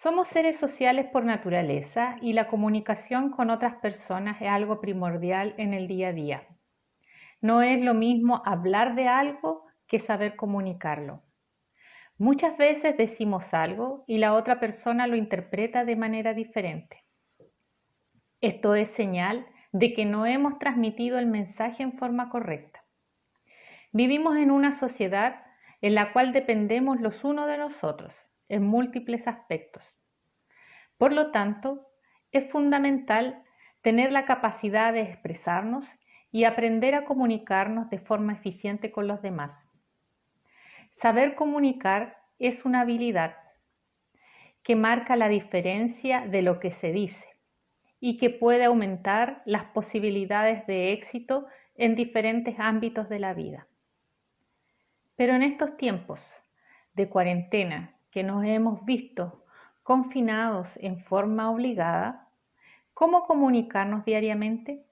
Somos seres sociales por naturaleza y la comunicación con otras personas es algo primordial en el día a día. No es lo mismo hablar de algo que saber comunicarlo. Muchas veces decimos algo y la otra persona lo interpreta de manera diferente. Esto es señal de que no hemos transmitido el mensaje en forma correcta. Vivimos en una sociedad en la cual dependemos los unos de los otros en múltiples aspectos. Por lo tanto, es fundamental tener la capacidad de expresarnos y aprender a comunicarnos de forma eficiente con los demás. Saber comunicar es una habilidad que marca la diferencia de lo que se dice y que puede aumentar las posibilidades de éxito en diferentes ámbitos de la vida. Pero en estos tiempos de cuarentena que nos hemos visto confinados en forma obligada, ¿cómo comunicarnos diariamente?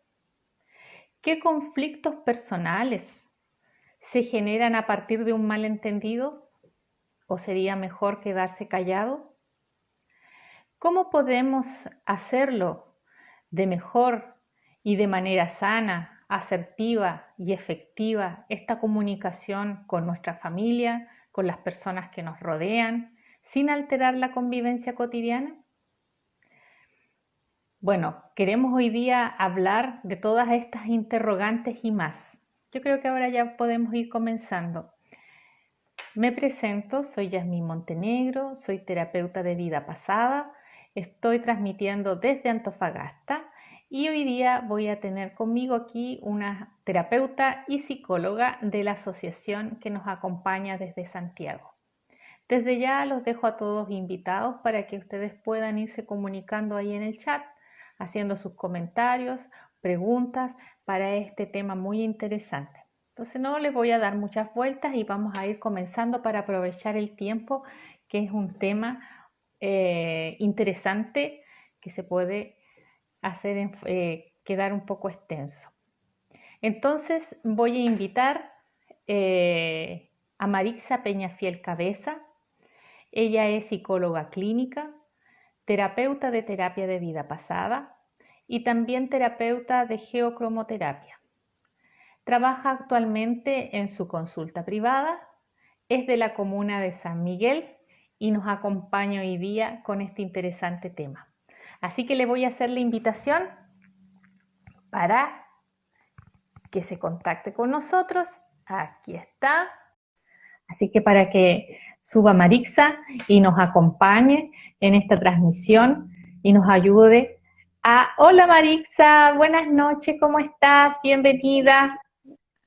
¿Qué conflictos personales se generan a partir de un malentendido? ¿O sería mejor quedarse callado? ¿Cómo podemos hacerlo de mejor y de manera sana, asertiva y efectiva esta comunicación con nuestra familia, con las personas que nos rodean, sin alterar la convivencia cotidiana? Bueno, queremos hoy día hablar de todas estas interrogantes y más. Yo creo que ahora ya podemos ir comenzando. Me presento, soy Yasmín Montenegro, soy terapeuta de vida pasada, estoy transmitiendo desde Antofagasta y hoy día voy a tener conmigo aquí una terapeuta y psicóloga de la asociación que nos acompaña desde Santiago. Desde ya los dejo a todos invitados para que ustedes puedan irse comunicando ahí en el chat, haciendo sus comentarios, preguntas para este tema muy interesante. Entonces no les voy a dar muchas vueltas y vamos a ir comenzando para aprovechar el tiempo, que es un tema interesante que se puede hacer quedar un poco extenso. Entonces voy a invitar a Marixa Peñafiel Cabeza. Ella es psicóloga clínica, terapeuta de terapia de vida pasada y también terapeuta de geocromoterapia. Trabaja actualmente en su consulta privada, es de la comuna de San Miguel y nos acompaña hoy día con este interesante tema. Así que le voy a hacer la invitación para que se contacte con nosotros. Aquí está. Así que para que suba Marixa y nos acompañe en esta transmisión y nos ayude a... Hola Marixa, buenas noches, ¿cómo estás? Bienvenida.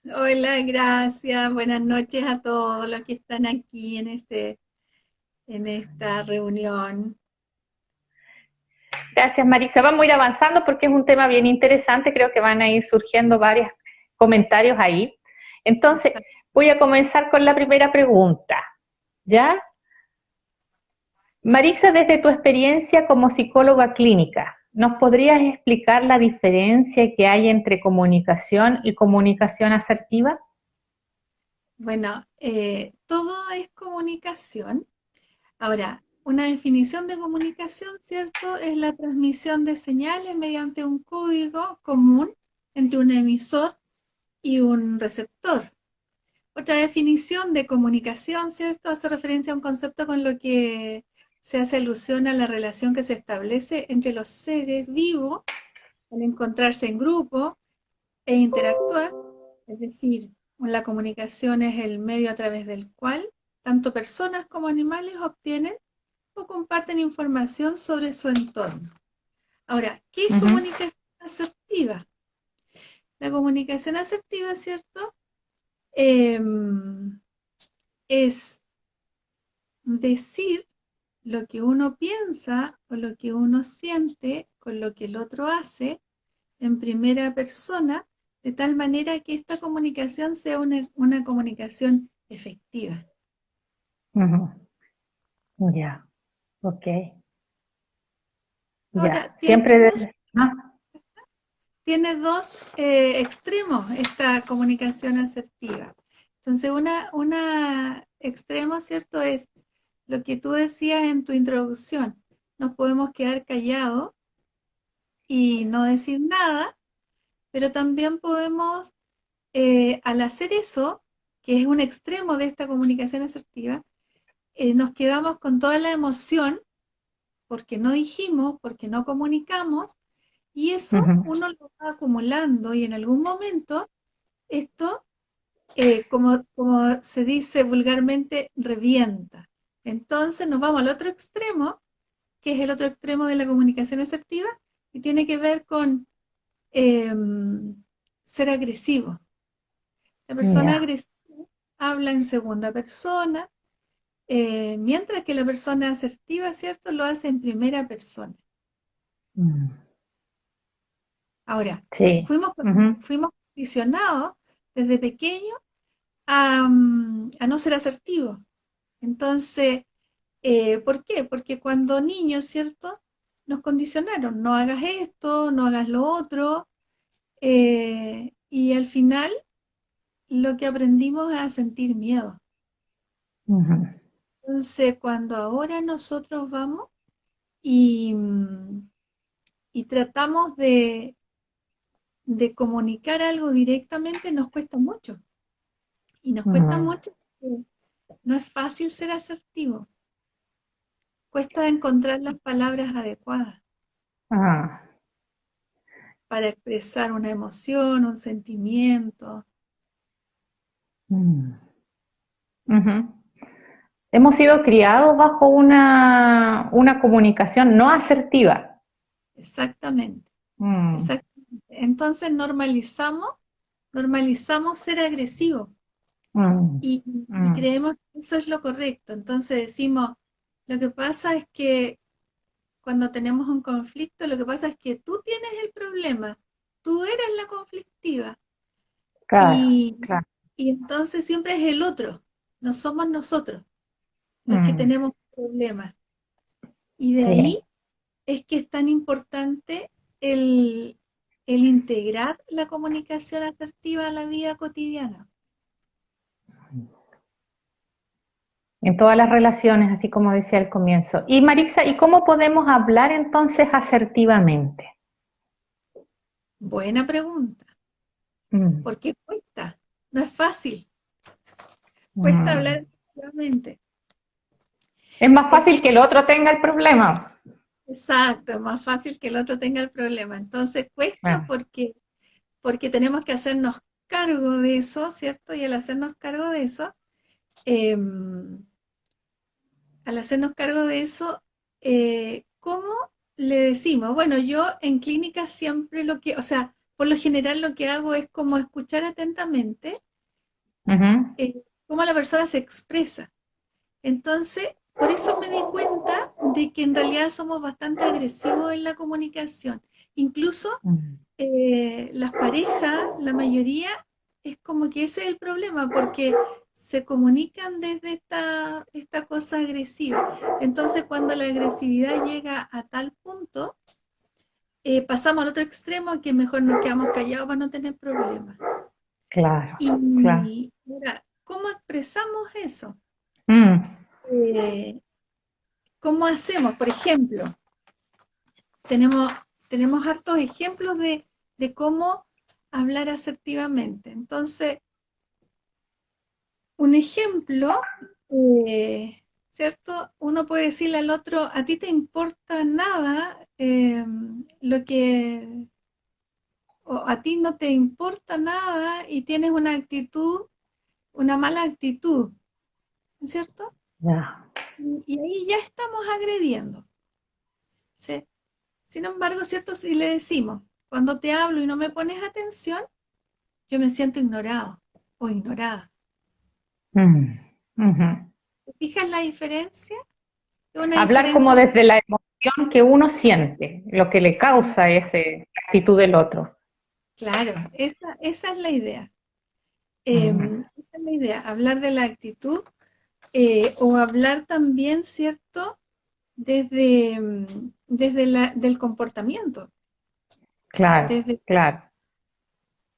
Hola, gracias. Buenas noches a todos los que están aquí en esta reunión. Gracias Marixa, vamos a ir avanzando porque es un tema bien interesante, creo que van a ir surgiendo varios comentarios ahí. Entonces, voy a comenzar con la primera pregunta, ¿ya? Marixa, desde tu experiencia como psicóloga clínica, ¿nos podrías explicar la diferencia que hay entre comunicación y comunicación asertiva? Bueno, todo es comunicación. Ahora, una definición de comunicación, ¿cierto? Es la transmisión de señales mediante un código común entre un emisor y un receptor. Otra definición de comunicación, ¿cierto? Hace referencia a un concepto con lo que se hace alusión a la relación que se establece entre los seres vivos al encontrarse en grupo e interactuar, es decir, la comunicación es el medio a través del cual tanto personas como animales obtienen o comparten información sobre su entorno. Ahora, ¿qué es comunicación asertiva? La comunicación asertiva, ¿cierto? Es decir lo que uno piensa o lo que uno siente con lo que el otro hace en primera persona, de tal manera que esta comunicación sea una comunicación efectiva. Ya, ok, Ahora, ya. Siempre desde... tiene dos extremos esta comunicación asertiva. Entonces, una extremo, ¿cierto? Es lo que tú decías en tu introducción. nos podemos quedar callados y no decir nada, pero también podemos, al hacer eso, que es un extremo de esta comunicación asertiva, nos quedamos con toda la emoción porque no dijimos, porque no comunicamos, y eso Ujú. uno lo va acumulando y en algún momento esto, como se dice vulgarmente, revienta. Entonces nos vamos al otro extremo, que es el otro extremo de la comunicación asertiva, y tiene que ver con eh, ser agresivo. La persona Ya. agresiva habla en segunda persona, mientras que la persona asertiva, ¿cierto?, lo hace en primera persona. Mm. Ahora, Sí. fuimos, Ujú. fuimos condicionados desde pequeños a no ser asertivos. Entonces, ¿por qué? Porque cuando niños, ¿cierto? Nos condicionaron, no hagas esto, no hagas lo otro, y al final lo que aprendimos es a sentir miedo. Ujú. Entonces, cuando ahora nosotros vamos y, y tratamos de comunicar algo directamente, nos cuesta mucho. Y nos cuesta Mm. mucho porque no es fácil ser asertivo. Cuesta encontrar las palabras adecuadas Ah. para expresar una emoción, un sentimiento. Mm. Ujú. Hemos sido criados bajo una comunicación no asertiva. Exactamente, Mm. exactamente. Entonces normalizamos ser agresivos Mm. y Mm. creemos que eso es lo correcto. Entonces decimos, lo que pasa es que cuando tenemos un conflicto, lo que pasa es que tú tienes el problema, tú eres la conflictiva. Claro, Y, claro. y entonces siempre es el otro, no somos nosotros los que Mm. tenemos problemas. Y de Sí. ahí es que es tan importante el, el integrar la comunicación asertiva a la vida cotidiana. En todas las relaciones, así como decía al comienzo. Y Marixa, ¿y cómo podemos hablar entonces asertivamente? Buena pregunta, Mm. porque cuesta, no es fácil, cuesta Mm. hablar asertivamente. Es más Porque fácil que el otro tenga el problema. exacto, es más fácil que el otro tenga el problema. Entonces cuesta Ah. porque tenemos que hacernos cargo de eso, ¿cierto? Y eh, al hacernos cargo de eso, ¿cómo le decimos? Bueno, yo en clínica siempre o sea, por lo general lo que hago es como escuchar atentamente Ujú. cómo la persona se expresa. Entonces, por eso me di cuenta de que en realidad somos bastante agresivos en la comunicación. Incluso Mm. las parejas, la mayoría, es como que ese es el problema, porque se comunican desde esta cosa agresiva. Entonces, cuando la agresividad llega a tal punto, pasamos al otro extremo, que mejor nos quedamos callados para no tener problemas. Claro, claro. Y ahora, ¿cómo expresamos eso? Mm. Eh, ¿Cómo hacemos? Por ejemplo, tenemos, tenemos hartos ejemplos de cómo hablar asertivamente. Entonces, un ejemplo, ¿cierto? Uno puede decirle al otro, a ti te importa nada lo que, o a ti no te importa nada y tienes una actitud, una mala actitud, ¿cierto? Ya. Y ahí ya estamos agrediendo, ¿sí? Sin embargo, ¿cierto? Si le decimos, cuando te hablo y no me pones atención, yo me siento ignorado o ignorada. Mm. Ujú. ¿Te fijas la diferencia? Es una Hablar como diferencia. desde la emoción que uno siente, lo que le causa esa actitud del otro. Claro, esa es la idea. Mm. Esa es la idea, hablar de la actitud o hablar también, ¿cierto? Desde del comportamiento, Claro, desde, claro.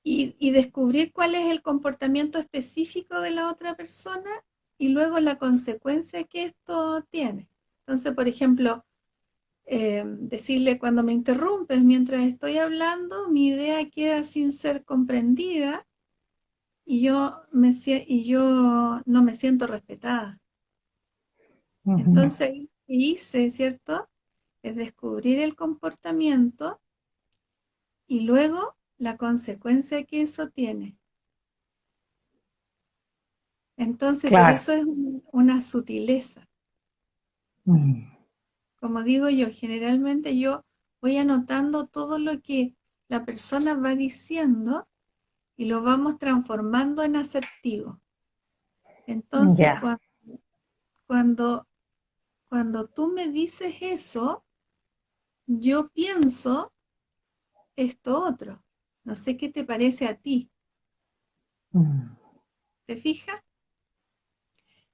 y descubrir cuál es el comportamiento específico de la otra persona y luego la consecuencia que esto tiene. Entonces, por ejemplo, decirle cuando me interrumpes mientras estoy hablando, mi idea queda sin ser comprendida y yo no me siento respetada. Ujú. Entonces, ¿qué hice, cierto? Es descubrir el comportamiento y luego la consecuencia que eso tiene. Entonces, por Claro. eso es una sutileza. Mm. Como digo yo, generalmente yo voy anotando todo lo que la persona va diciendo y lo vamos transformando en asertivo. Entonces, Ya. cuando, cuando tú me dices eso, yo pienso esto otro. No sé qué te parece a ti. Mm. ¿Te fijas?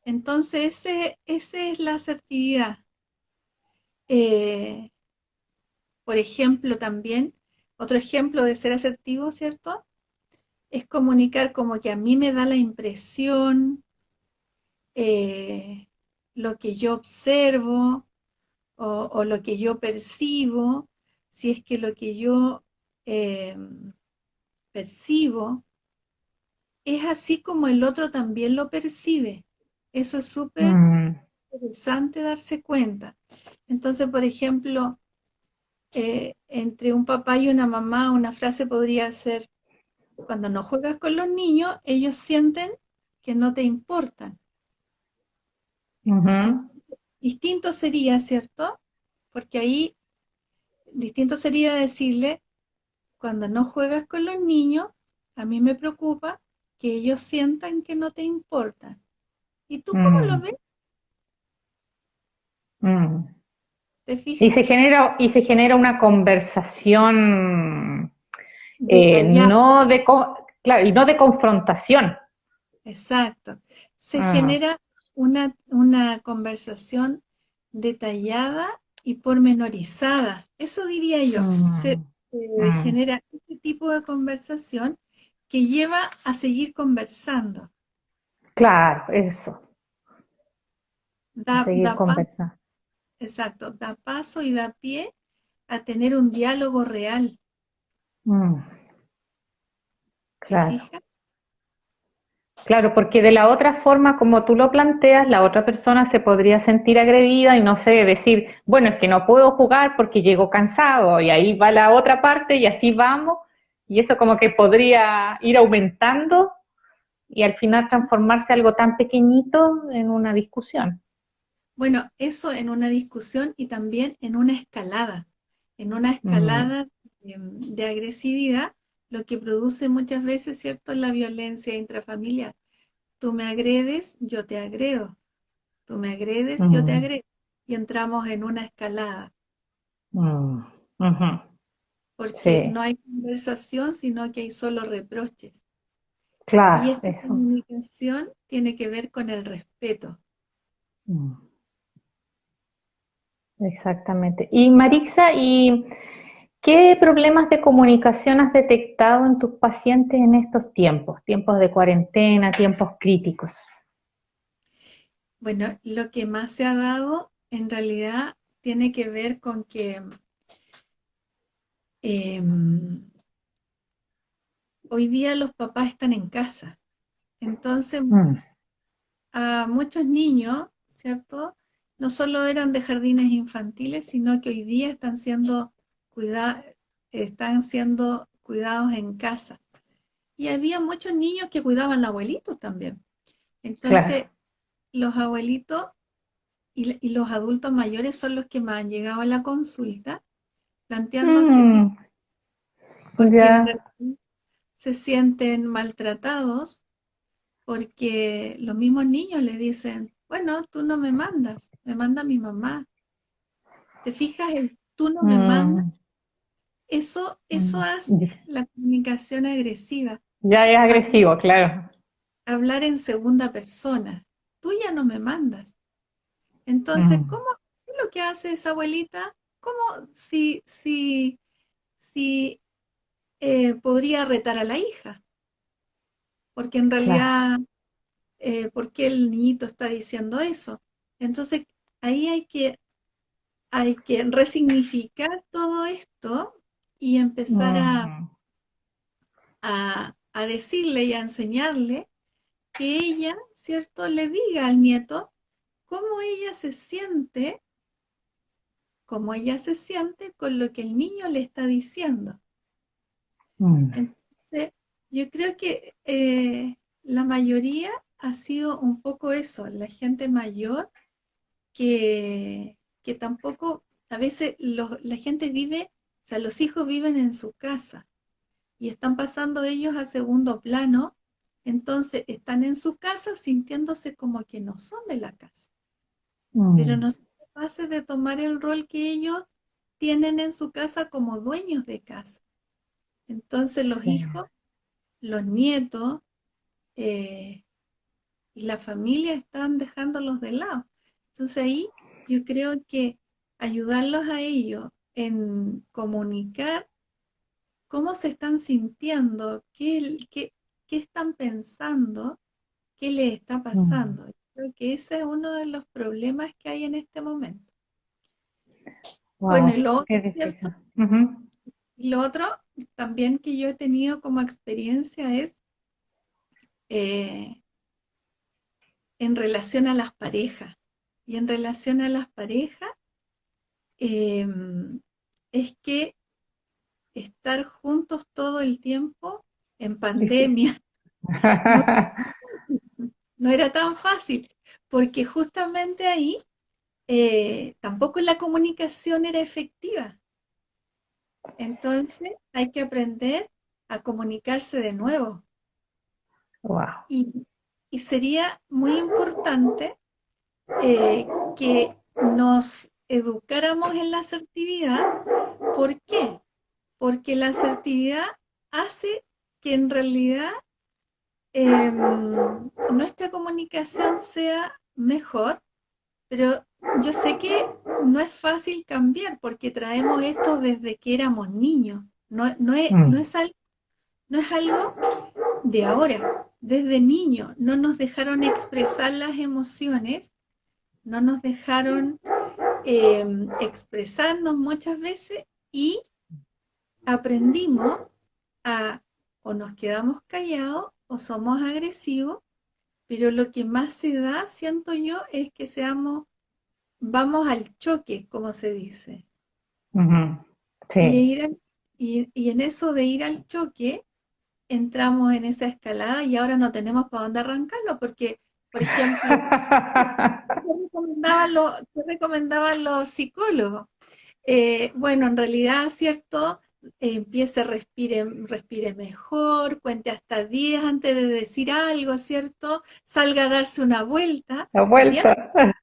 Entonces, ese es la asertividad. Eh, por ejemplo, también, otro ejemplo de ser asertivo, ¿cierto? Es comunicar como que a mí me da la impresión, eh, lo que yo observo o lo que yo percibo, si es que lo que yo eh, percibo es así como el otro también lo percibe. Eso es súper Mm. interesante darse cuenta. Entonces, por ejemplo, entre un papá y una mamá, una frase podría ser, cuando no juegas con los niños, ellos sienten que no te importan. Ujú. Entonces, distinto sería, ¿cierto? Porque ahí distinto sería decirle, cuando no juegas con los niños, a mí me preocupa que ellos sientan que no te importan. ¿Y tú cómo lo Mm. ves? Mm. ¿Te fijas? Y se genera una conversación Detallado, claro, y no de confrontación. exacto. Se Mm. genera una conversación detallada y pormenorizada. Eso diría yo. Se Mm. Mm. genera este tipo de conversación que lleva a seguir conversando. Claro, eso, a Da, seguir da paso, conversando. exacto, da paso y da pie a tener un diálogo real. Mm. ¿Te Claro. fijas? Claro, porque de la otra forma, como tú lo planteas, la otra persona se podría sentir agredida y no sé, decir, bueno, es que no puedo jugar porque llego cansado y ahí va la otra parte y así vamos y eso como que podría ir aumentando y al final transformarse algo tan pequeñito en una discusión. Bueno, eso en una discusión y también en una Mm. escalada de agresividad, lo que produce muchas veces, ¿cierto?, la violencia intrafamiliar. Tú me agredes, yo te agredo. Tú me agredes, yo te Mm. agredo. Y entramos en una escalada, Mm. Ujú. porque Sí, no hay conversación, sino que hay solo reproches. Y claro, esta eso. comunicación tiene que ver con el respeto. Mm. Exactamente. Y Marixa, ¿y qué problemas de comunicación has detectado en tus pacientes en estos tiempos? Tiempos de cuarentena, tiempos críticos. Bueno, lo que más se ha dado en realidad tiene que ver con que em, hoy día los papás están en casa. Entonces, Mm. a muchos niños, ¿cierto? No solo eran de jardines infantiles, sino que hoy día están siendo cuidados en casa. Y había muchos niños que cuidaban a abuelitos también. Claro. Entonces, los abuelitos y los adultos mayores son los que más han llegado a la consulta planteando este tipo, Mm. porque en Ya. realidad se sienten maltratados porque los mismos niños le dicen, bueno, tú no me mandas, me manda mi mamá. ¿Te fijas? El tú no me mandas, Mm. eso Mm. hace la comunicación agresiva. Ya es Hablar, agresivo, claro. hablar en segunda persona. Tú ya no me mandas. Entonces, Mm. ¿qué es lo que hace esa abuelita? ¿Cómo si podría retar a la hija? Porque en Claro. realidad, ¿por qué el niñito está diciendo eso? Entonces, ahí hay que hay que resignificar todo esto y empezar Ujú. a decirle y a enseñarle que ella, ¿cierto?, le diga al nieto cómo ella se siente, cómo ella se siente con lo que el niño le está diciendo. Mm. Entonces, yo creo que la mayoría ha sido un poco eso, la gente mayor que tampoco, a veces la gente vive, o sea, los hijos viven en su casa y están pasando ellos a segundo plano, entonces están en su casa sintiéndose como que no son de la casa, pero Mm. no son capaces de tomar el rol que ellos tienen en su casa como dueños de casa. Entonces los Sí. hijos, los nietos y la familia están dejándolos de lado. Entonces ahí yo creo que ayudarlos a ellos en comunicar cómo se están sintiendo, qué están pensando, qué les está Mm. pasando. Creo que ese es uno de los problemas que hay en este momento. Bueno, y Wow, lo otro, qué ¿cierto? difícil. Ujú. Y lo otro también que yo he tenido como experiencia es eh, en relación a las parejas. Y en relación a las parejas, eh, es que estar juntos todo el tiempo en Difícil. pandemia no, no era tan fácil, porque justamente ahí tampoco la comunicación era efectiva. Entonces hay que aprender a comunicarse de nuevo. Wow. Y, y sería muy importante eh, que nos educáramos en la asertividad. ¿Por qué? Porque la asertividad hace que en realidad nuestra comunicación sea mejor, pero yo sé que no es fácil cambiar porque traemos esto desde que éramos niños. Mm. No es algo de ahora. Desde niños no nos dejaron expresar las emociones, no nos dejaron expresarnos muchas veces y aprendimos a o nos quedamos callados o somos agresivos, pero lo que más se da, siento yo, es que vamos al choque, como se dice. Ujú. Y, Sí. y en eso de ir al choque, entramos en esa escalada y ahora no tenemos para dónde arrancarlo, porque, por ejemplo, qué recomendaban los psicólogos? Bueno, en realidad, ¿cierto? Empiece, respire mejor, cuente hasta 10 antes de decir algo, ¿cierto? Salga a darse una vuelta. La Ya, vuelta a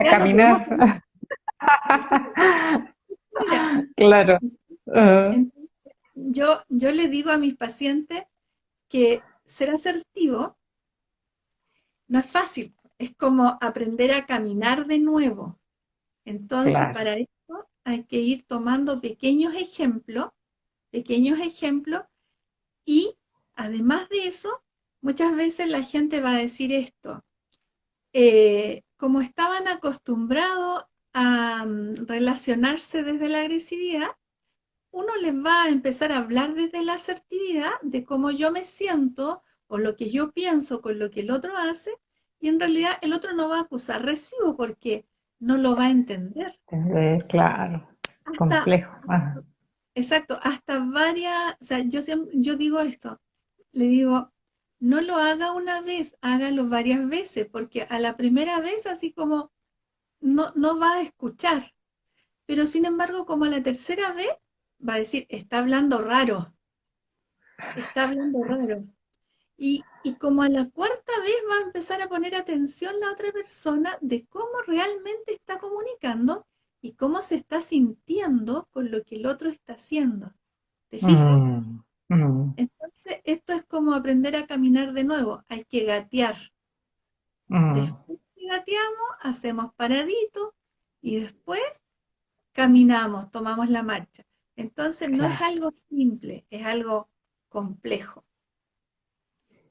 ya no podemos caminar. seguir. Exacto. Mira, Claro. entonces, yo le digo a mis pacientes que ser asertivo no es fácil, es como aprender a caminar de nuevo. Entonces, Claro. para esto hay que ir tomando pequeños ejemplos y además de eso, muchas veces la gente va a decir esto, como estaban acostumbrados a relacionarse desde la agresividad, uno les va a empezar a hablar desde la asertividad de cómo yo me siento o lo que yo pienso con lo que el otro hace, y en realidad el otro no va a acusar recibo porque no lo va a entender. Claro. Hasta, Complejo. Ah. exacto, hasta varias, o sea, yo digo esto, le digo, no lo haga una vez, hágalo varias veces, porque a la primera vez así como no va a escuchar, pero sin embargo como a la tercera vez va a decir, está hablando raro. Y como a la cuarta vez va a empezar a poner atención la otra persona de cómo realmente está comunicando y cómo se está sintiendo con lo que el otro está haciendo. ¿Te fijas? Mm. Mm. Entonces, esto es como aprender a caminar de nuevo. Hay que gatear. Mm. Después que gateamos, hacemos paradito y después caminamos, tomamos la marcha. Entonces, no es Claro. algo simple, es algo complejo.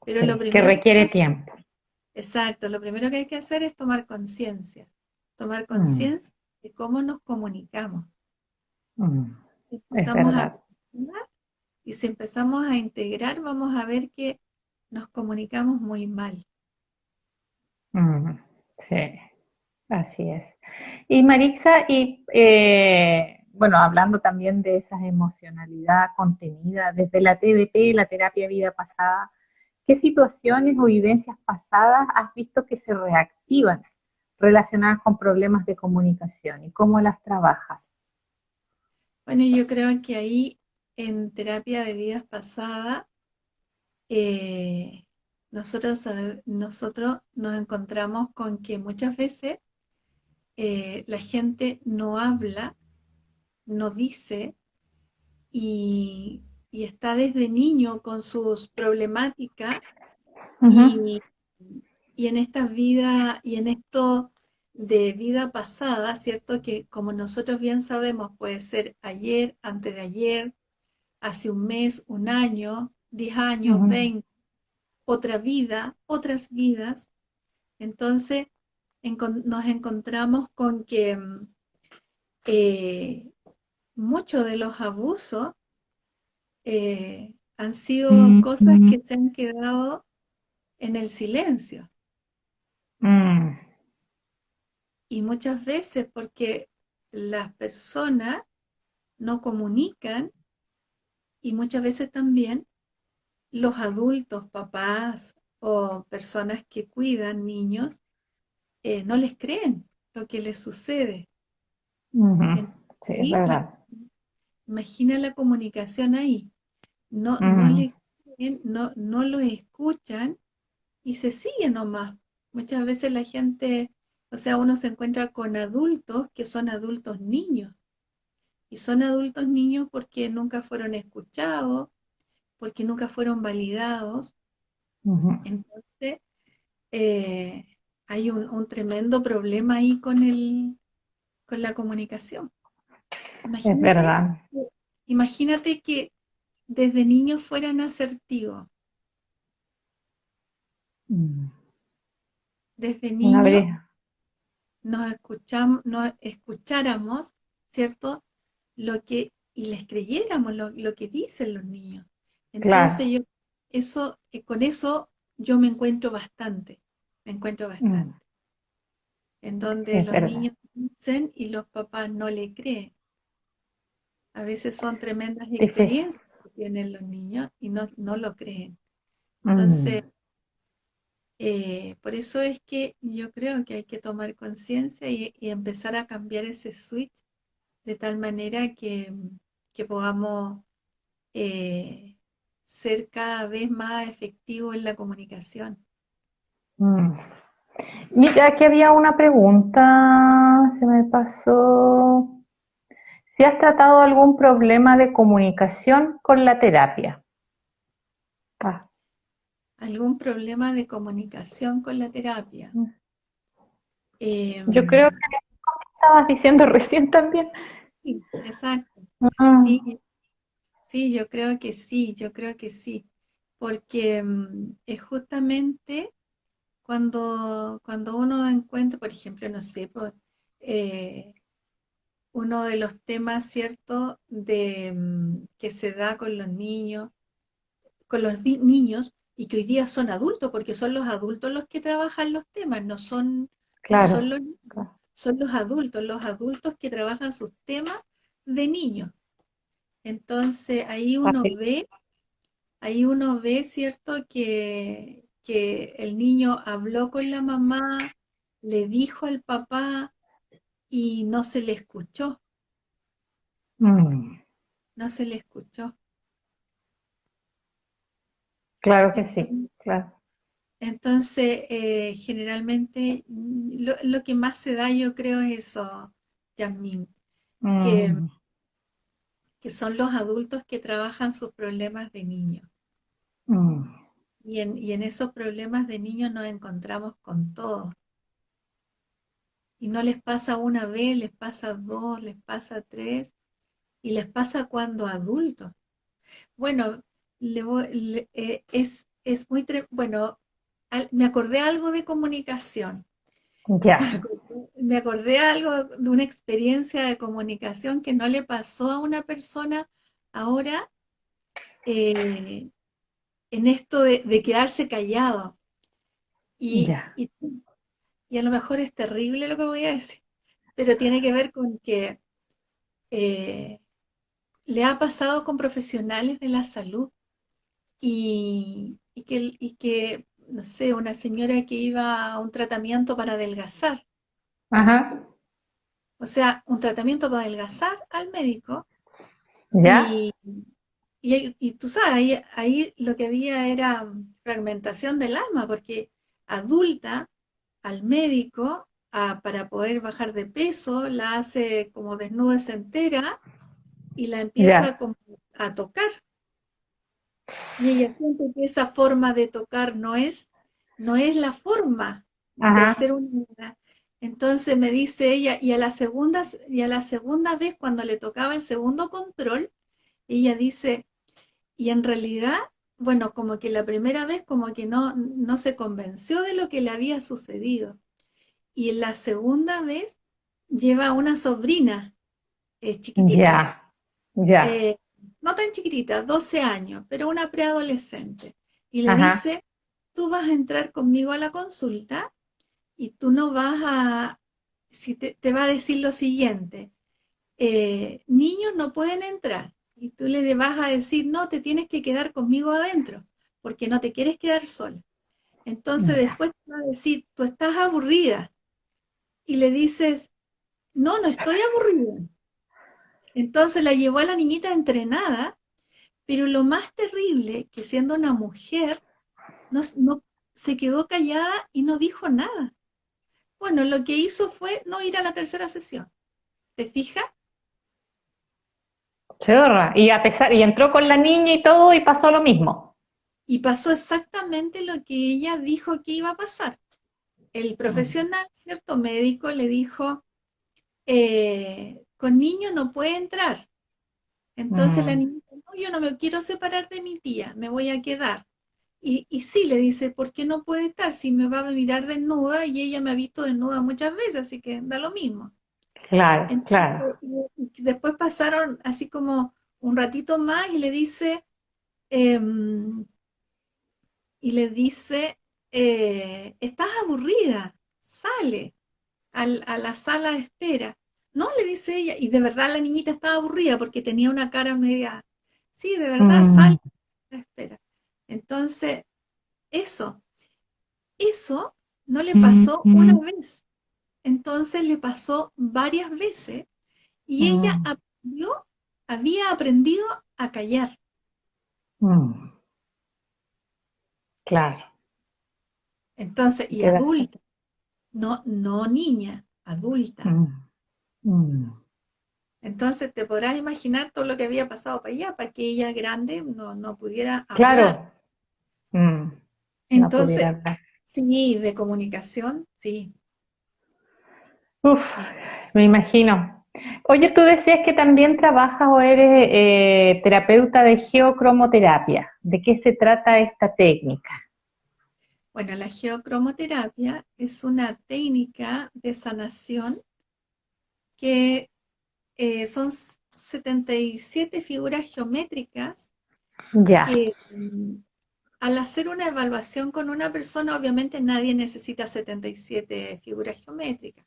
Pero lo Sí. Que primero que hay requiere que hacer, tiempo. exacto, lo primero que hay que hacer es tomar conciencia. Tomar Mm. conciencia de cómo nos comunicamos. Mm, es Empezamos a verdad. cuestionar, y si empezamos a integrar, vamos a ver que nos comunicamos muy mal. Mm, sí, así es. Y Marixa, bueno, hablando también de esa emocionalidad contenida desde la TDP, la terapia vida pasada, ¿qué situaciones o vivencias pasadas has visto que se reactivan relacionadas con problemas de comunicación y cómo las trabajas? Bueno, yo creo que ahí en terapia de vidas pasadas, eh, nosotros nos encontramos con que muchas veces la gente no habla, no dice y está desde niño con sus problemáticas Ujú, y, y en esta vida y en esto de vida pasada, ¿cierto? Que como nosotros bien sabemos puede ser ayer, antes de ayer, hace un mes, un año, 10 años, ujú. 20, otra vida, otras vidas. Entonces nos encontramos con que eh, muchos de los abusos han sido cosas que se han quedado en el silencio. Mm, Y muchas veces porque las personas no comunican y muchas veces también los adultos, papás o personas que cuidan niños, no les creen lo que les sucede. ujú. Entonces, Sí, es ahí verdad. imagina la comunicación ahí. No Mm, le creen, no lo escuchan y se sigue nomás. Muchas veces la gente, o sea, uno se encuentra con adultos que son adultos niños. Y son adultos niños porque nunca fueron escuchados, porque nunca fueron validados. ujú. Entonces, eh, hay un tremendo problema ahí con la comunicación. Es Imagínate, verdad. imagínate que desde niños fueran asertivos, Mm. desde Una niños vez. nos escucháramos, ¿cierto? Y les creyéramos lo que dicen los niños. Claro. Entonces con eso yo me encuentro Mm, bastante, en donde es los verdad. niños dicen y los papás no le creen. A veces son tremendas Difícil. experiencias que tienen los niños y no lo creen. Mm, Entonces, por eso es que yo creo que hay que tomar conciencia y empezar a cambiar ese switch de tal manera que podamos eh, ser cada vez más efectivos en la comunicación. mm. Mira, aquí había una pregunta, se me pasó. Si has tratado algún problema de comunicación con la terapia. Ah, ¿Algún problema de comunicación con la terapia? Eh, yo creo que estabas diciendo recién también. sí, exacto. Mm, Sí, sí, yo creo que sí, porque es justamente cuando uno encuentra, por ejemplo, no sé, eh, uno de los temas, ¿cierto?, que se da con los niños, niños y que hoy día son adultos, porque son los adultos los que trabajan los temas, no son claro, los niños, claro. son los adultos que trabajan sus temas de niños. Entonces Fácil. ahí uno ve, ¿cierto?, que el niño habló con la mamá, le dijo al papá y no se le escuchó, Mm, no se le escuchó. claro que sí, Entonces, claro. generalmente lo que más se da, yo creo, es eso, Yasmín, que, Mm, que son los adultos que trabajan sus problemas de niños. mm, Y en esos problemas de niños nos encontramos con todos. Y no les pasa una vez, les pasa dos, les pasa tres, y les pasa cuando adultos. Bueno, es bueno, me acordé algo de comunicación. ya. me acordé algo de una experiencia de comunicación que no le pasó a una persona ahora, eh, en esto de quedarse callado. Y, Ya. y, y a lo mejor es terrible lo que voy a decir, pero tiene que ver con que eh, le ha pasado con profesionales de la salud y que, no sé, una señora que iba a un tratamiento para adelgazar, Ajá. o sea, un tratamiento para adelgazar al médico ¿Ya? y, y tú sabes, ahí lo que había era fragmentación del alma, porque adulta al médico para poder bajar de peso, la hace como desnuda entera y la empieza Ya. como a tocar. Y ella siente que esa forma de tocar no es la forma de Ajá. hacer una. Entonces me dice ella, y a la segunda vez, cuando le tocaba el segundo control, ella dice, y en realidad, bueno, como que la primera vez como que no se convenció de lo que le había sucedido. Y en la segunda vez lleva una sobrina chiquitita, Ya. Ya. eh, no tan chiquitita, 12 años, pero una preadolescente. Y le Ajá. dice, tú vas a entrar conmigo a la consulta y tú no vas si te va a decir lo siguiente, niños no pueden entrar. Y tú le vas a decir, no, te tienes que quedar conmigo adentro, porque no te quieres quedar sola. Entonces Ya. después te va a decir, tú estás aburrida. Y le dices, no, no estoy aburrida. Entonces la llevó a la niñita entrenada, pero lo más terrible, que siendo una mujer, no se quedó callada y no dijo nada. Bueno, lo que hizo fue no ir a la tercera sesión. ¿Te fijas? Chorra. Y a pesar, y entró con la niña y todo y pasó lo mismo. Y pasó exactamente lo que ella dijo que iba a pasar. El profesional, cierto médico, le dijo, con niños no puede entrar. Entonces la Mm, niña dijo, no, yo no me quiero separar de mi tía, me voy a quedar. Y sí, le dice, ¿por qué no puede estar? Si me va a mirar desnuda y ella me ha visto desnuda muchas veces, así que da lo mismo. claro, claro. Entonces, y después pasaron así como un ratito más em, y le dice, estás aburrida, sale a la sala de espera. No, le dice ella, y de verdad la niñita estaba aburrida porque tenía una cara media, sí, de verdad, Mm, sale a la espera. Entonces, eso, eso no le pasó una vez, entonces le pasó varias veces y ella mm, había aprendido a callar. mm, claro. Entonces, Y y quedaste. adulta, no niña, adulta. Mm, mm. Entonces te podrás imaginar todo lo que había pasado para allá, para que ella grande no pudiera hablar. Claro. Mm, no pudiera Entonces, hablar. sí, de comunicación, sí, Uf, sí. me imagino. Oye, tú decías que también trabajas o eres terapeuta de geocromoterapia. ¿De qué se trata esta técnica? Bueno, la geocromoterapia es una técnica de sanación que son 77 figuras geométricas Ya. que al hacer una evaluación con una persona, obviamente nadie necesita 77 figuras geométricas,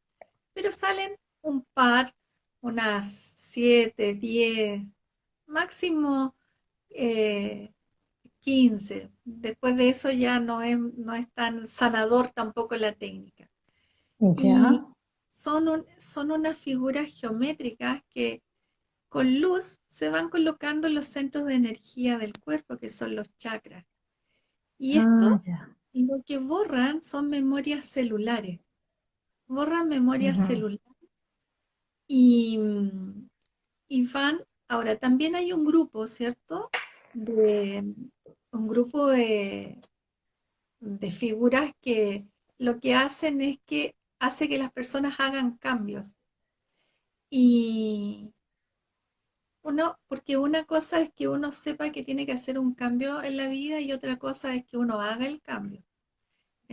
pero salen un par, unas 7, 10, máximo 15. Después de eso ya no es tan sanador tampoco la técnica. Y Ya. son unas figuras geométricas que con luz se van colocando en los centros de energía del cuerpo, que son los chakras. Y Ah, esto ya. lo que borran son memorias celulares. Borran memorias Ujú. celulares y, y van, ahora también hay un grupo, ¿cierto? Un grupo de figuras que lo que hacen es que hace que las personas hagan cambios. Y porque una cosa es que uno sepa que tiene que hacer un cambio en la vida y otra cosa es que uno haga el cambio.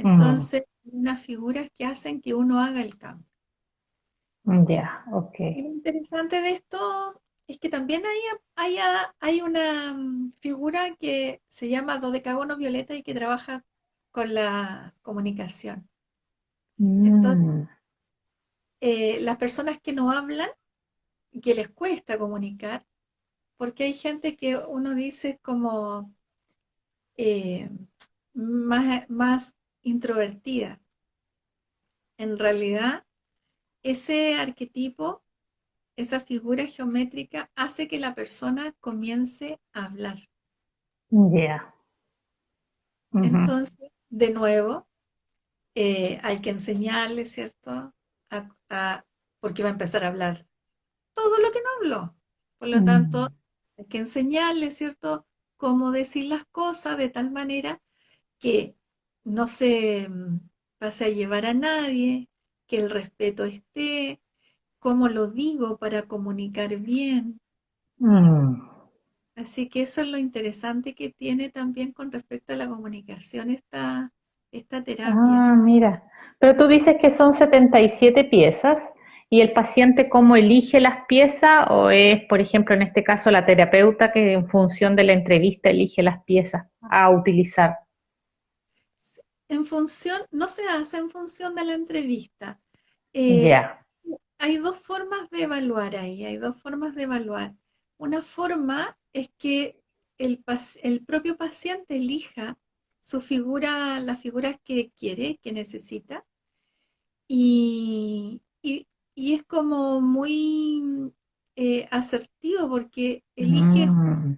Mm, Entonces, unas figuras que hacen que uno haga el cambio. Ya, ok. Y lo interesante de esto es que también hay una figura que se llama dodecagono violeta y que trabaja con la comunicación. Entonces, Mm, las personas que no hablan, que les cuesta comunicar, porque hay gente que uno dice como eh, más introvertida. En realidad, ese arquetipo, esa figura geométrica hace que la persona comience a hablar. ya. Ujú. Entonces, de nuevo, hay que enseñarle, ¿cierto? Porque va a empezar a hablar todo lo que no habló. Por lo tanto, Mm, hay que enseñarle, ¿cierto? Cómo decir las cosas de tal manera que no se pase a llevar a nadie, que el respeto esté, cómo lo digo para comunicar bien. mm. Así que eso es lo interesante que tiene también con respecto a la comunicación esta terapia. Ah, mira. Pero tú dices que son 77 piezas y el paciente cómo elige las piezas o es, por ejemplo, en este caso la terapeuta que en función de la entrevista elige las piezas a utilizar. No se hace en función de la entrevista. Eh, Ya. hay dos formas de evaluar ahí, hay dos formas de evaluar. Una forma es que el propio paciente elija su figura, las figuras que quiere, que necesita, y, y- y es como muy asertivo porque elige Mm,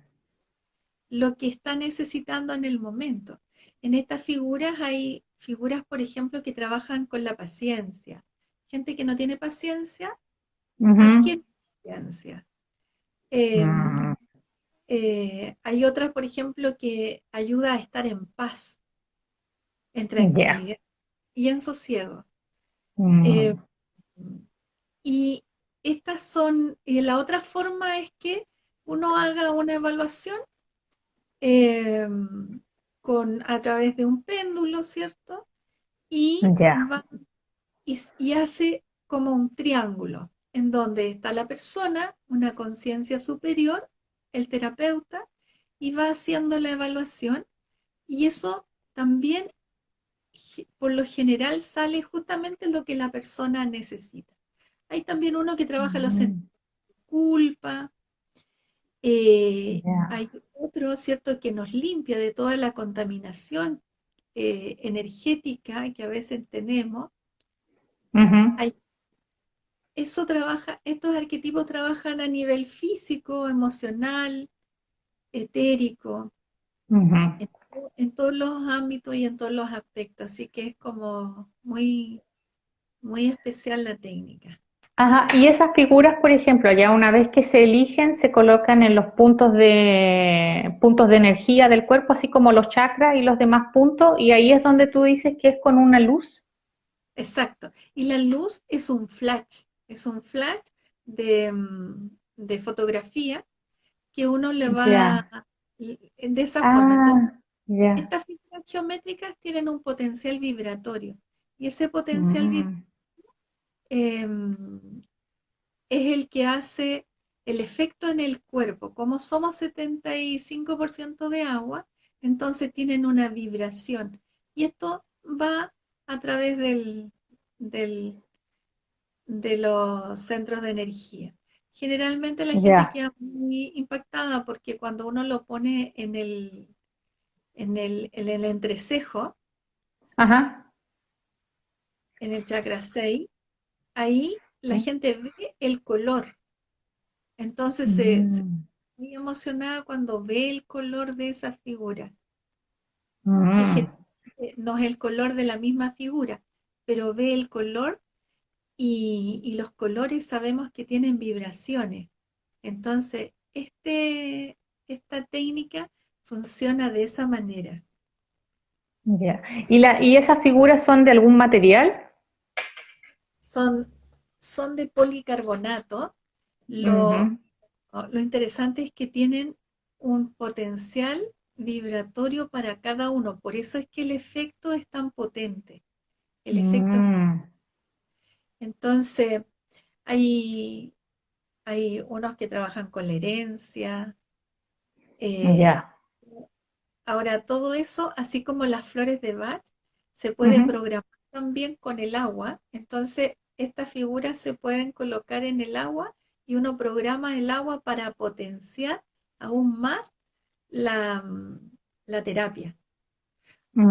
lo que está necesitando en el momento. En estas figuras hay figuras, por ejemplo, que trabajan con la paciencia. Gente que no tiene paciencia ujú, adquiere paciencia. Eh, mm, hay otras, por ejemplo, que ayuda a estar en paz, en ya. tranquilidad y en sosiego. Eh, Mm, y la otra forma es que uno haga una evaluación eh, a través de un péndulo, ¿cierto? Y, ya. va, y hace como un triángulo en donde está la persona, una conciencia superior, el terapeuta, y va haciendo la evaluación y eso también por lo general sale justamente lo que la persona necesita. Hay también uno que trabaja los sentimientos Mm, de culpa, ya. hay otro, ¿cierto?, que nos limpia de toda la contaminación energética que a veces tenemos. Ujú, Hay, estos arquetipos trabajan a nivel físico, emocional, etérico, ujú. en todos los ámbitos y en todos los aspectos, así que es como muy especial la técnica. Ajá, y esas figuras, por ejemplo, ya una vez que se eligen, se colocan en los puntos de energía del cuerpo, así como los chakras y los demás puntos, y ahí es donde tú dices que es con una luz. Exacto. Y la luz es un flash de fotografía que uno le va Ya. de esa forma. Entonces, Ah, ya. estas figuras geométricas tienen un potencial vibratorio y ese potencial Mm, es el que hace el efecto en el cuerpo. Como somos 75% de agua, entonces tienen una vibración y esto va a través del de los centros de energía. Generalmente la gente ya. queda muy impactada porque cuando uno lo pone en el entrecejo, Ajá. en el chakra 6, ahí la gente ve el color. Entonces se Mm, muy emocionada cuando ve el color de esa figura, que mm, no es el color de la misma figura, pero ve el color y los colores sabemos que tienen vibraciones. Entonces, esta técnica funciona de esa manera. ya. ¿Y esas figuras son de algún material? Son, son de policarbonato. Lo, Ujú. lo interesante es que tienen un potencial vibratorio para cada uno. Por eso es que el efecto es tan potente. El efecto. Mm, Entonces, Hay, hay unos que trabajan con la herencia. eh, Ya. Ahora, todo eso, así como las flores de Bach, se puede Ujú. programar también con el agua. Entonces, estas figuras se pueden colocar en el agua y uno programa el agua para potenciar aún más la, la terapia.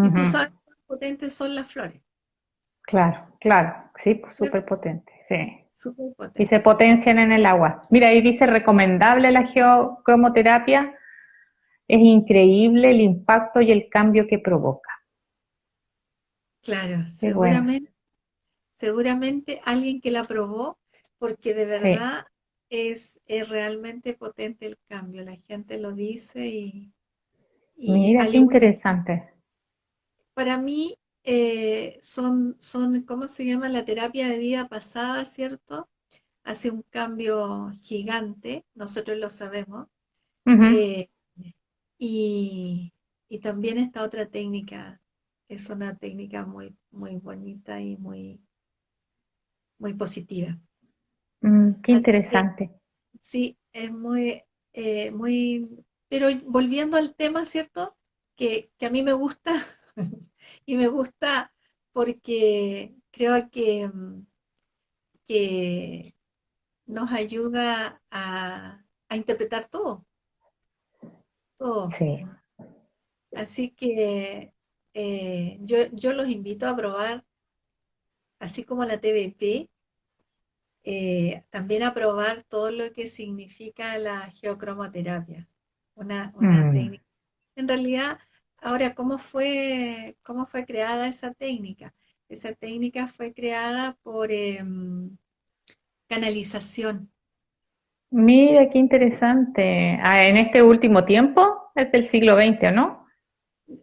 Y tú Ujú. sabes cuán potentes son las flores, Claro, claro, sí, pues, ¿cierto? súper potente, sí. Súper Y se potentes. potencian en el agua. Mira, ahí dice recomendable la geocromoterapia. Es increíble el impacto y el cambio que provoca. Claro, Qué bueno, seguramente alguien que la probó, porque de sí. verdad es realmente potente el cambio. La gente lo dice y Mira, al qué igual, interesante. para mí son, ¿cómo se llama? La terapia de vida pasada, ¿cierto? Hace un cambio gigante, nosotros lo sabemos. Ujú. eh, y, y también esta otra técnica es una técnica muy, muy bonita y muy, muy positiva. Qué Así que interesante. sí, es muy, muy, pero volviendo al tema, ¿cierto? Que a mí me gusta y me gusta porque creo que nos ayuda a interpretar todo, todo. Sí. Así que yo los invito a probar, así como la TBP, también a probar todo lo que significa la geocromoterapia, una Mm. técnica. En realidad, ahora, cómo fue creada esa técnica? Esa técnica fue creada por canalización. Mira, qué interesante. Ah, en este último tiempo, es del siglo XX, ¿o no?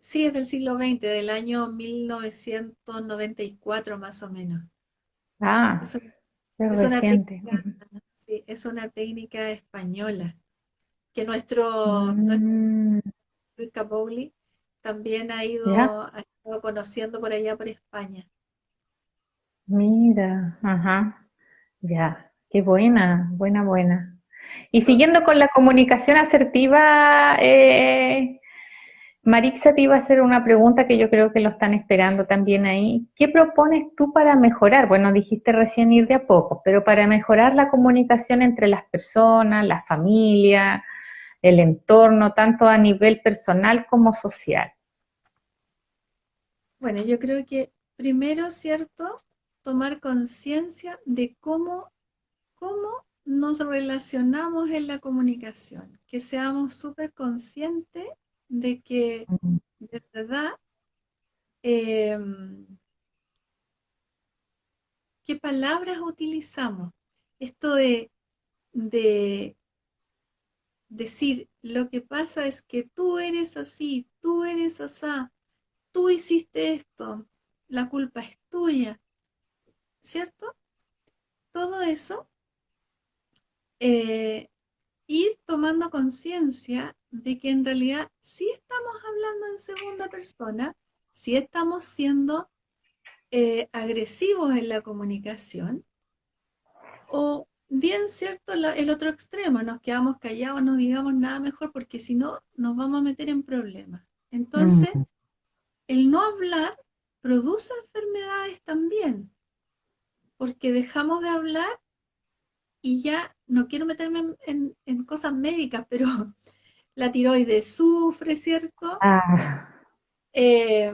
Sí, es del siglo XX, del año 1994 más o menos. Ah, Es, un- es es una reciente. técnica, Ujú. sí, es una técnica española que nuestro Mm, Luis Capogli también ya, ha estado conociendo por allá por España. mira, ajá, ya, qué buena, buena, buena. Y siguiendo con la comunicación asertiva, Marixa te iba a hacer una pregunta que yo creo que lo están esperando también ahí. ¿Qué propones tú para mejorar? Bueno, dijiste recién ir de a poco, pero para mejorar la comunicación entre las personas, la familia, el entorno, tanto a nivel personal como social. Bueno, yo creo que primero, ¿cierto? Tomar conciencia de cómo nos relacionamos en la comunicación, que seamos súper conscientes de que Mm. de verdad eh, qué palabras utilizamos. Esto de decir, lo que pasa es que tú eres así, tú eres asá, tú hiciste esto, la culpa es tuya, ¿cierto? Todo eso, eh, ir tomando conciencia de que en realidad sí estamos hablando en segunda persona, sí estamos siendo agresivos en la comunicación, o bien cierto el otro extremo, nos quedamos callados, no digamos nada mejor porque si no nos vamos a meter en problemas. Entonces, Mm. el no hablar produce enfermedades también, porque dejamos de hablar y ya no quiero meterme en cosas médicas, pero la tiroides sufre, ¿cierto? Ah, Eh,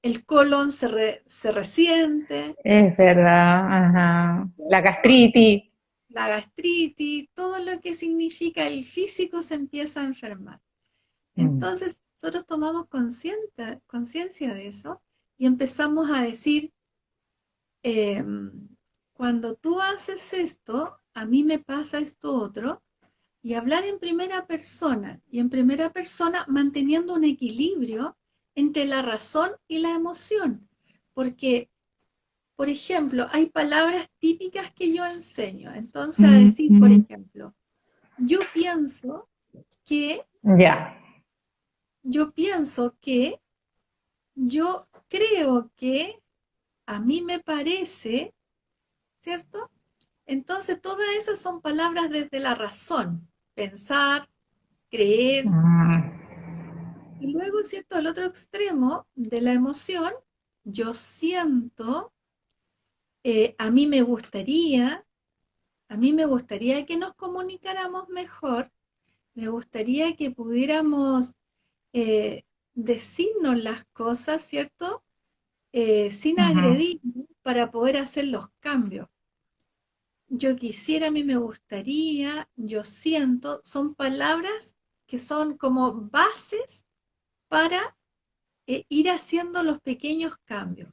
el colon se resiente, es verdad, ajá. La ¿cierto? gastritis. La gastritis, todo lo que significa el físico se empieza a enfermar. Mm. Entonces, nosotros tomamos conciencia de eso y empezamos a decir, eh, cuando tú haces esto, a mí me pasa esto otro, y hablar en primera persona, y en primera persona manteniendo un equilibrio entre la razón y la emoción, porque, por ejemplo, hay palabras típicas que yo enseño, entonces a decir, por ejemplo, yo pienso que, Ya. yo pienso que, yo creo que, a mí me parece, ¿cierto? Entonces todas esas son palabras desde la razón, pensar, creer, y luego, ¿cierto? Al otro extremo de la emoción, yo siento, a mí me gustaría que nos comunicáramos mejor, me gustaría que pudiéramos eh, decirnos las cosas, ¿cierto? Sin Ujú. agredir para poder hacer los cambios. Yo quisiera, a mí me gustaría, yo siento, son palabras que son como bases para ir haciendo los pequeños cambios.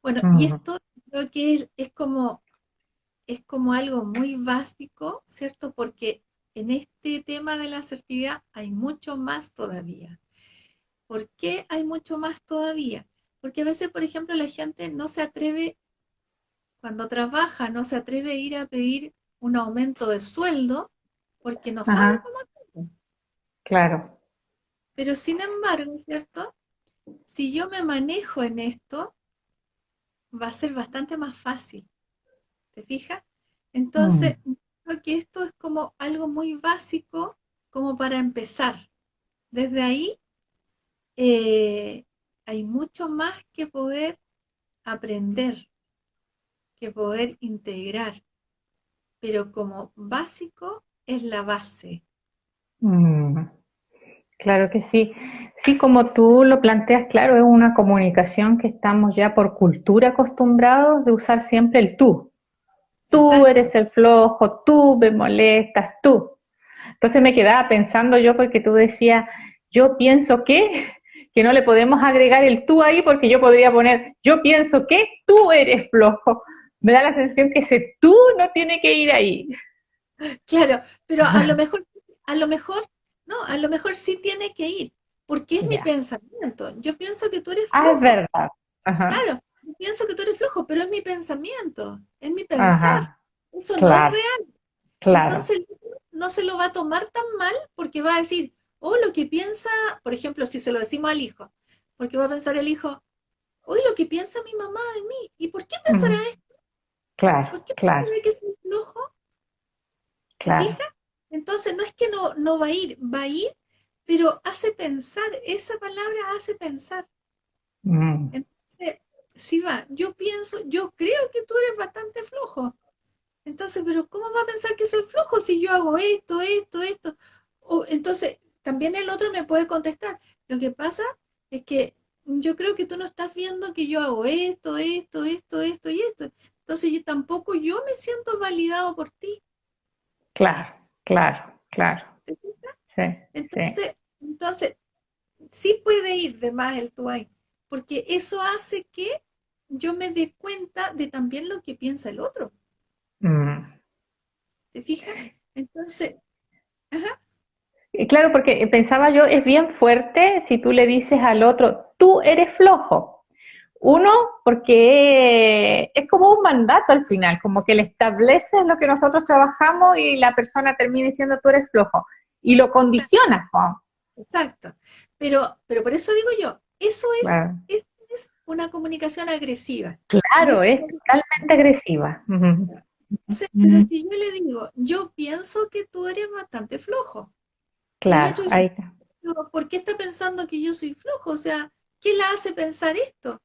Bueno, y Mm, esto creo que es como algo muy básico, ¿cierto? Porque en este tema de la asertividad hay mucho más todavía. ¿Por qué hay mucho más todavía? Porque a veces, por ejemplo, la gente no se atreve, cuando trabaja, no se atreve a ir a pedir un aumento de sueldo porque no sabe ajá, cómo hacerlo. claro. Pero sin embargo, ¿cierto? Si yo me manejo en esto, va a ser bastante más fácil. ¿Te fijas? Mm, Entonces, creo que esto es como algo muy básico como para empezar. Desde ahí eh, hay mucho más que poder aprender, que poder integrar, pero como básico es la base. mm. Claro que sí. Sí, como tú lo planteas, claro, es una comunicación que estamos ya por cultura acostumbrados de usar siempre el tú. Tú Exacto. eres el flojo, tú me molestas, tú. Entonces me quedaba pensando yo porque tú decías, yo pienso que no le podemos agregar el tú ahí porque yo podría poner, yo pienso que tú eres flojo. Me da la sensación que ese tú no tiene que ir ahí. Claro, pero a lo mejor, no, a lo mejor sí tiene que ir, porque es mi Ya. pensamiento. Yo pienso que tú eres Ah, es flojo. verdad. Ajá, Claro, yo pienso que tú eres flojo, pero es mi pensamiento, es mi pensar. ajá, Eso no es claro, real. claro. Entonces el otro no se lo va a tomar tan mal porque va a decir, oh, lo que piensa, por ejemplo, si se lo decimos al hijo, porque va a pensar el hijo, hoy lo que piensa mi mamá de mí, ¿y por qué pensará Mm, esto? claro, ¿Por qué claro, pensará que soy flojo? ¿Te claro. fijas? Entonces no es que no va a ir, pero hace pensar, esa palabra hace pensar. Mm, Entonces, si va, yo pienso, yo creo que tú eres bastante flojo. Entonces, pero ¿cómo va a pensar que soy flojo si yo hago esto, esto, esto? O, entonces, también el otro me puede contestar. Lo que pasa es que yo creo que tú no estás viendo que yo hago esto, esto, esto, esto y esto. Entonces, yo tampoco yo me siento validado por ti. claro, claro, claro. ¿Te fijas? Sí, sí. Entonces, sí puede ir de más el tú ahí, porque eso hace que yo me dé cuenta de también lo que piensa el otro. Mm. ¿Te fijas? Entonces, ajá, Y claro, porque pensaba yo, es bien fuerte si tú le dices al otro, tú eres flojo. Uno, porque es como un mandato al final, como que le estableces lo que nosotros trabajamos y la persona termina diciendo tú eres flojo. Y lo condicionas, ¿no? exacto. Pero por eso digo yo, Claro, eso es una comunicación agresiva. Y claro, eso es es lo que totalmente agresiva. Ujú. pero Ujú. si yo le digo, yo pienso que tú eres bastante flojo, y el Claro, otro dice, ahí está. "No, ¿por qué está pensando que yo soy flojo? O sea, ¿qué la hace pensar esto?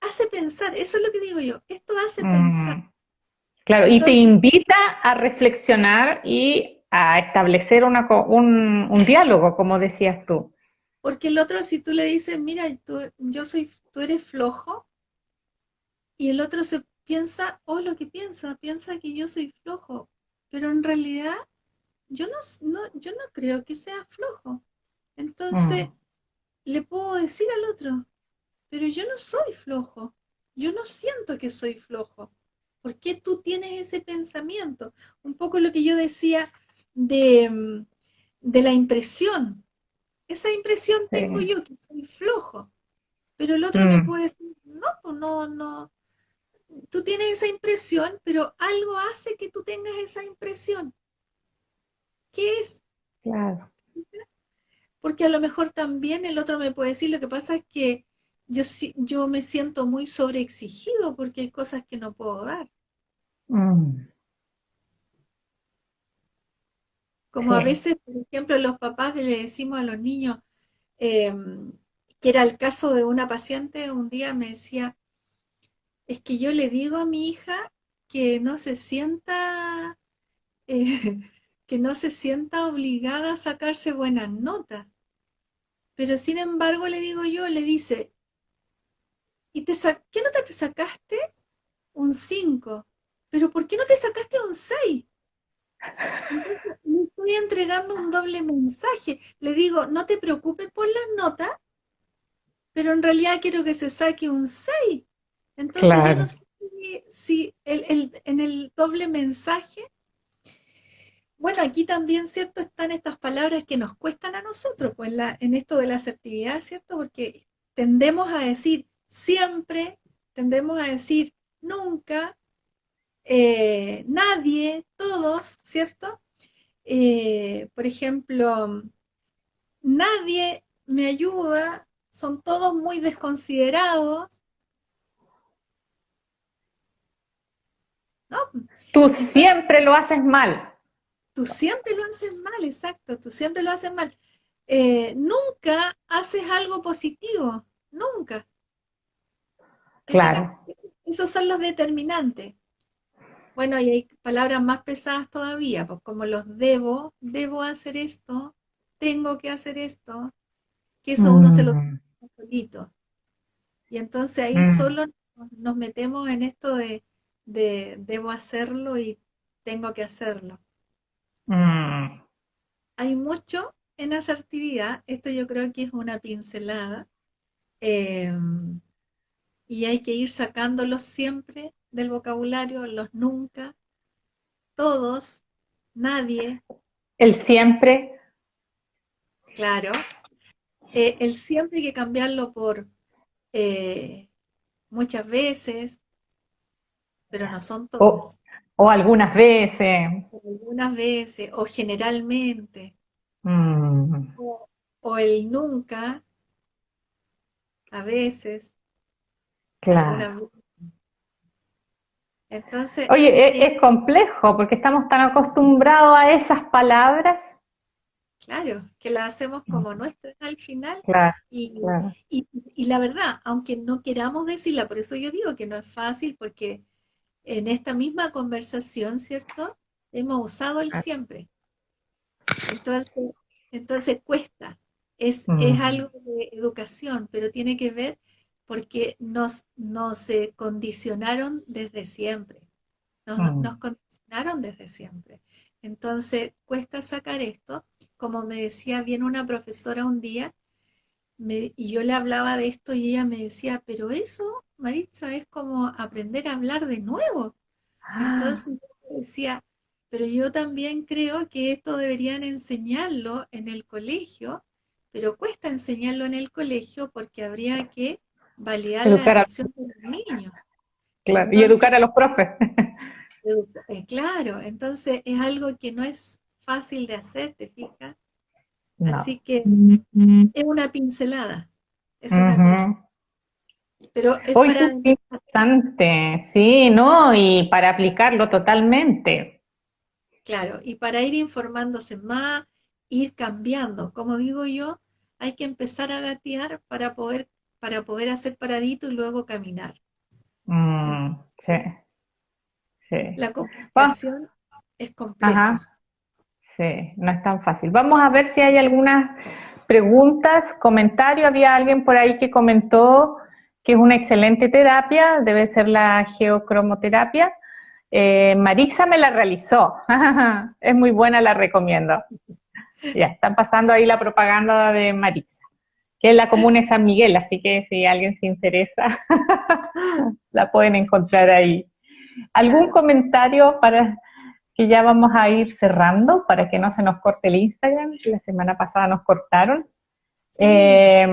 Hace pensar, eso es lo que digo yo, esto hace pensar. Mm. Claro, y te Entonces, invita a reflexionar y a establecer un diálogo, como decías tú. porque el otro, si tú le dices, mira, tú eres flojo, y el otro se piensa, oh, lo que piensa, piensa que yo soy flojo, pero en realidad yo no creo que sea flojo. Mm, Entonces, le puedo decir al otro, pero yo no soy flojo, yo no siento que soy flojo. ¿Por qué tú tienes ese pensamiento? Un poco lo que yo decía de, de la impresión. Esa impresión tengo sí. yo que soy flojo, pero el otro me Mm, puede decir, no, pues no, tú tienes esa impresión, pero algo hace que tú tengas esa impresión. ¿Qué es? claro. Porque a lo mejor también el otro me puede decir, lo que pasa es que yo me siento muy sobreexigido porque hay cosas que no puedo dar. Mm, Como a sí. veces, por ejemplo, los papás le decimos a los niños, eh, que era el caso de una paciente, un día me decía, es que yo le digo a mi hija que no se sienta, eh, que no se sienta obligada a sacarse buenas notas. Pero sin embargo, le digo yo, le dice, ¿qué nota te sacaste? Un 5. Pero ¿por qué no te sacaste un 6? Entonces, le estoy entregando un doble mensaje. Le digo, no te preocupes por las notas, pero en realidad quiero que se saque un 6. Entonces yo no Claro. sé si en el doble mensaje, bueno, aquí también, ¿cierto? Están estas palabras que nos cuestan a nosotros, pues en esto de la asertividad, ¿cierto? Porque tendemos a decir siempre, tendemos a decir nunca, nadie, todos, ¿cierto? Por ejemplo, nadie me ayuda, son todos muy desconsiderados, ¿no? Tú Entonces, siempre lo haces mal. tú siempre lo haces mal, exacto, tú siempre lo haces mal. Nunca haces algo positivo, nunca. Fíjate, Claro. esos son los determinantes. Bueno, y hay palabras más pesadas todavía, pues como los debo hacer esto, tengo que hacer esto, que eso uno se lo Mm, dice solito. Y entonces ahí mm, solo nos metemos en esto de debo hacerlo y tengo que hacerlo. mm, Hay mucho en asertividad, esto yo creo que es una pincelada, eh, y hay que ir sacándolos siempre del vocabulario, los nunca, todos, nadie, el siempre. claro. El siempre hay que cambiarlo por eh, muchas veces, pero no son O, todas. o algunas veces. Algunas veces, o generalmente, Mm, o el nunca, a veces, algunas claro. veces. Entonces, Oye, eh, es complejo porque estamos tan acostumbrados a esas palabras. claro, que la hacemos Mm, como nuestra al final, claro, y, claro. y la verdad, aunque no queramos decirla, por eso yo digo que no es fácil, porque en esta misma conversación, ¿cierto? Hemos usado el siempre. Entonces, entonces cuesta. Es Mm, algo de educación, pero tiene que ver porque nos condicionaron desde siempre. Nos mm, condicionaron desde siempre. Entonces, cuesta sacar esto. Como me decía bien una profesora un día, y yo le hablaba de esto y ella me decía, pero eso, Maritza, es como aprender a hablar de nuevo. ah, Entonces yo decía, pero yo también creo que esto deberían enseñarlo en el colegio, pero cuesta enseñarlo en el colegio porque habría que validar la educar a, emoción de los niños. claro, y Entonces, educar a los profes. claro, entonces es algo que no es fácil de hacer, ¿te fijas? No. Así que es una pincelada, es una pincelada, Ujú. pero es Hoy para, súper interesante, sí, ¿no? Y para aplicarlo totalmente. claro, y para ir informándose más, ir cambiando. Como digo yo, hay que empezar a gatear para poder hacer paradito y luego caminar. Mm, sí, Entonces, sí. la Va- comunicación es complejo. ajá, sí, no es tan fácil. Vamos a ver si hay algunas preguntas, comentarios. Había alguien por ahí que comentó que es una excelente terapia, debe ser la geocromoterapia. Marixa me la realizó. Es muy buena, la recomiendo. Ya, están pasando ahí la propaganda de Marixa, que es la comuna de San Miguel, así que si alguien se interesa, la pueden encontrar ahí. ¿Algún Claro. comentario para que ya vamos a ir cerrando para que no se nos corte el Instagram? La semana pasada nos cortaron. Sí, Eh,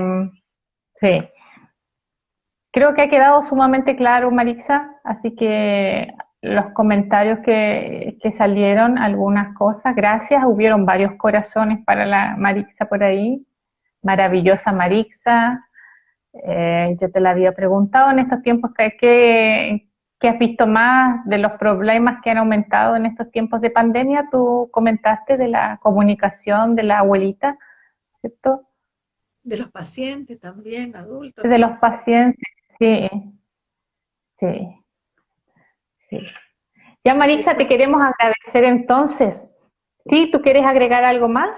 sí, creo que ha quedado sumamente claro, Marixa, así que los comentarios que salieron, algunas cosas, gracias, hubieron varios corazones para la Marixa por ahí, maravillosa Marixa, Yo te la había preguntado en estos tiempos que has visto más de los problemas que han aumentado en estos tiempos de pandemia. Tú comentaste de la comunicación de la abuelita, ¿cierto? De los pacientes también, adultos, De los niños. pacientes, sí, sí, sí. Ya, Porque Marisa, te queremos agradecer entonces. ¿Sí? ¿Tú quieres agregar algo más?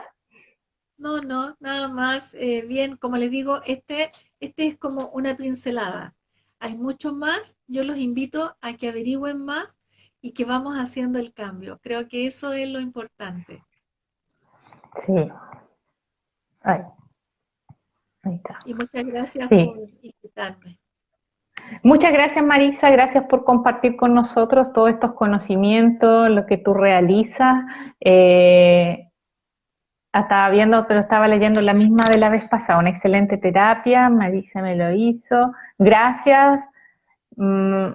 no, no, nada más. Bien, como les digo, este es como una pincelada. Hay mucho más. Yo los invito a que averigüen más y que vamos haciendo el cambio. Creo que eso es lo importante. Sí. Ay, ahí está. Y muchas gracias por Sí. invitarme. Muchas gracias, Marisa, gracias por compartir con nosotros todos estos conocimientos, lo que tú realizas. Estaba viendo, pero estaba leyendo la misma de la vez pasada, una excelente terapia, Marisa me lo hizo. Gracias, mm,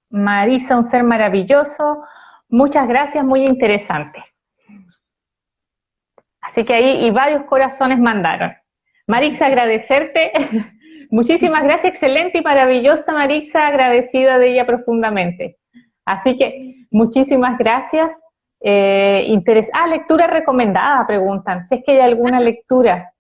Marisa, un ser maravilloso. Muchas gracias, muy interesante. Así que ahí, y varios corazones mandaron. Marisa, agradecerte. Muchísimas gracias, excelente y maravillosa Marisa, agradecida de ella profundamente. Así que muchísimas gracias. lectura recomendada, preguntan. Si es que hay alguna lectura.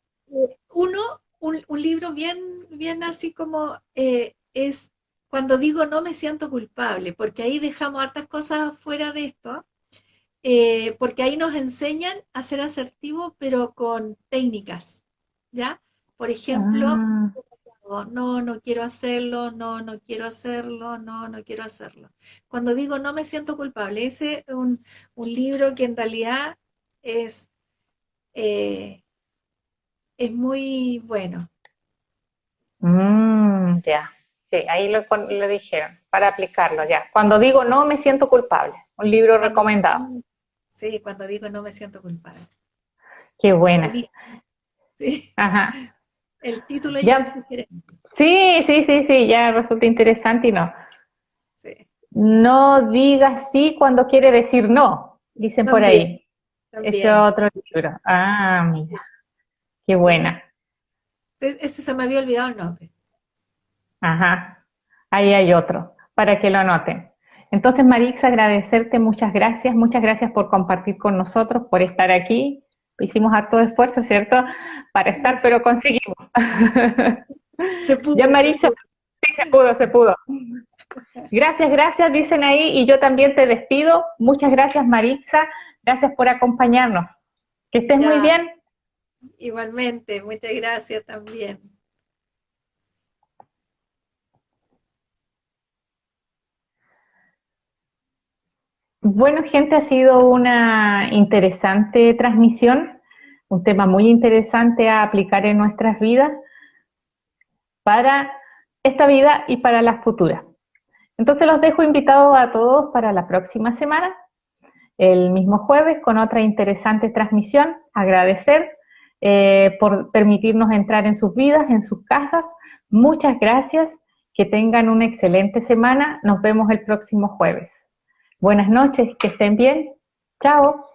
Uno, un libro bien, bien así como es cuando digo no me siento culpable, porque ahí dejamos hartas cosas fuera de esto, porque ahí nos enseñan a ser asertivos, pero con técnicas, ¿ya? Por ejemplo, Ah, no, no quiero hacerlo, no, no quiero hacerlo, no, no quiero hacerlo. Cuando digo no me siento culpable, ese es un libro que en realidad es, eh, es muy bueno. ya. Sí, ahí lo dijeron, para aplicarlo ya. Cuando digo no, me siento culpable. Un libro Cuando, recomendado. sí, cuando digo no me siento culpable. Qué buena. Buenísimo, sí. Ajá. El título ya es Ya. sugerente. Sí, sí, sí, sí, ya resulta interesante y no. Sí. No diga sí cuando quiere decir no, dicen por También, ahí. Ese también. otro libro. Ah, mira, qué Sí. buena. Este se me había olvidado el nombre. Ajá, ahí hay otro, para que lo anoten. Entonces, Marix, agradecerte, muchas gracias por compartir con nosotros, por estar aquí. Hicimos harto esfuerzo, ¿cierto? Para estar, pero conseguimos. Se Ya, pudo, se Marisa, pudo. sí, se pudo, se pudo. Gracias, gracias, dicen ahí, y yo también te despido. Muchas gracias, Maritza. Gracias por acompañarnos. Que estés muy Ya, bien. igualmente. Muchas gracias también. Bueno, gente, ha sido una interesante transmisión, un tema muy interesante a aplicar en nuestras vidas para esta vida y para las futuras. Entonces los dejo invitados a todos para la próxima semana, el mismo jueves, con otra interesante transmisión. Agradecer por permitirnos entrar en sus vidas, en sus casas. Muchas gracias. Que tengan una excelente semana. Nos vemos el próximo jueves. Buenas noches, que estén bien. Chao.